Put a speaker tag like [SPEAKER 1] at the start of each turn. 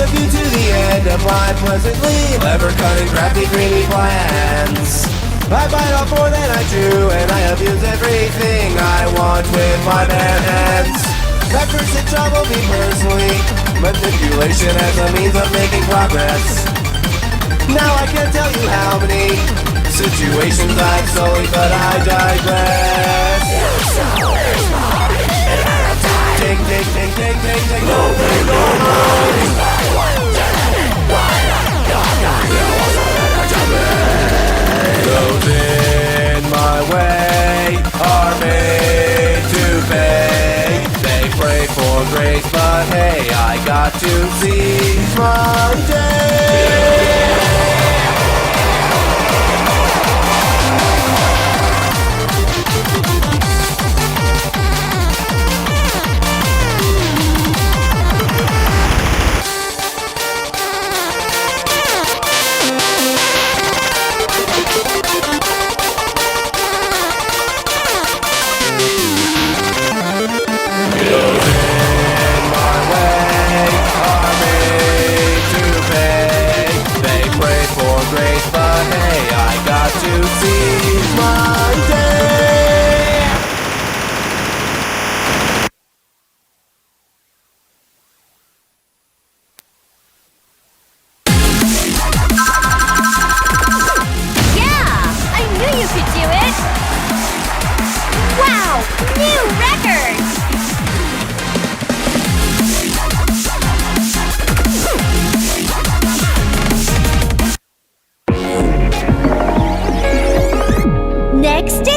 [SPEAKER 1] a view to the end of life pleasantly, clever, cunning, crafty, dreamy plans. I bite off more than I chew, and I abuse everything I want with my bare hands. At first it troubled me personally, manipulation as a means of making progress. Now I can't tell you how many situations I've sullied, but I digress. Take, no pain, no mind. Those in my way are made to pay. They pray for grace, but hey, I got to seize my day.
[SPEAKER 2] Next